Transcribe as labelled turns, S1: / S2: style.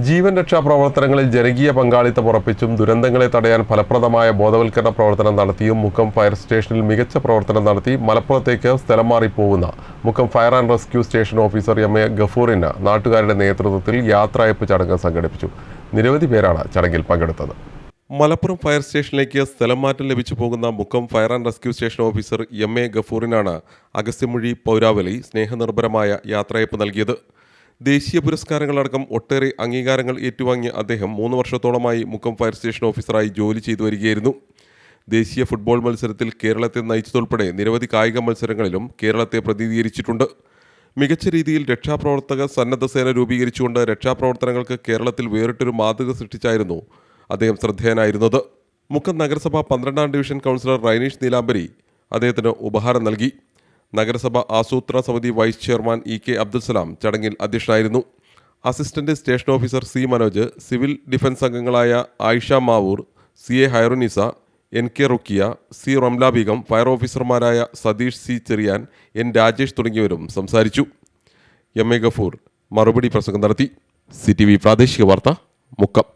S1: ജീവൻ രക്ഷാ പ്രവർത്തനങ്ങളിൽ ജനകീയ പങ്കാളിത്തം ഉറപ്പിച്ചും ദുരന്തങ്ങളെ തടയാൻ ഫലപ്രദമായ ബോധവൽക്കരണ പ്രവർത്തനം നടത്തിയും മുക്കം ഫയർ സ്റ്റേഷനിൽ മികച്ച പ്രവർത്തനം നടത്തി മലപ്പുറത്തേക്ക് സ്ഥലം മാറിപ്പോകുന്ന Mukkam fire and rescue station officer M A ഗഫൂറിന് നാട്ടുകാരുടെ നേതൃത്വത്തിൽ യാത്രയയപ്പ് ചടങ്ങ് സംഘടിപ്പിച്ചു. നിരവധി പേരാണ് ചടങ്ങിൽ പങ്കെടുത്തത്. മലപ്പുറം ഫയർ സ്റ്റേഷനിലേക്ക് സ്ഥലം മാറ്റം ലഭിച്ചു പോകുന്ന Mukkam fire and rescue station officer M A ഗഫൂറിനാണ് അഗസ്ത്യമൊഴി പൗരാവലി സ്നേഹനിർഭരമായ യാത്രയയപ്പ് നൽകിയത്. ദേശീയ പുരസ്കാരങ്ങളടക്കം ഒട്ടേറെ അംഗീകാരങ്ങൾ ഏറ്റുവാങ്ങിയ അദ്ദേഹം 3 വർഷത്തോളമായി മുക്കം ഫയർ സ്റ്റേഷൻ ഓഫീസറായി ജോലി ചെയ്തു വരികയായിരുന്നു. ദേശീയ ഫുട്ബോൾ മത്സരത്തിൽ കേരളത്തെ നയിച്ചതുൾപ്പെടെ നിരവധി കായിക മത്സരങ്ങളിലും കേരളത്തെ പ്രതിനിധീകരിച്ചിട്ടുണ്ട്. മികച്ച രീതിയിൽ രക്ഷാപ്രവർത്തക സന്നദ്ധ സേന രൂപീകരിച്ചുകൊണ്ട് രക്ഷാപ്രവർത്തനങ്ങൾക്ക് കേരളത്തിൽ വേറിട്ടൊരു മാതൃക സൃഷ്ടിച്ചായിരുന്നു അദ്ദേഹം ശ്രദ്ധേയനായിരുന്നത്. മുക്കം നഗരസഭ 12ാം ഡിവിഷൻ കൗൺസിലർ റൈനീഷ് നീലാംബരി അദ്ദേഹത്തിന് ഉപഹാരം നൽകി. നഗരസഭ ആസൂത്രണ സമിതി vice chairman E K Abdul Salam ചടങ്ങിൽ അധ്യക്ഷനായിരുന്നു. Assistant station officer C Manoj, civil defence അംഗങ്ങളായ Ayisha Mavoor, C A Hairunisa, N K Rukkiya, C Ramla Beegum, fire ഓഫീസർമാരായ സതീഷ് സി ചെറിയാൻ, എൻ രാജേഷ് തുടങ്ങിയവരും സംസാരിച്ചു. എം എ ഗഫൂർ മറുപടി പ്രസംഗം നടത്തി. CTV പ്രാദേശിക വാർത്ത, മുക്കം.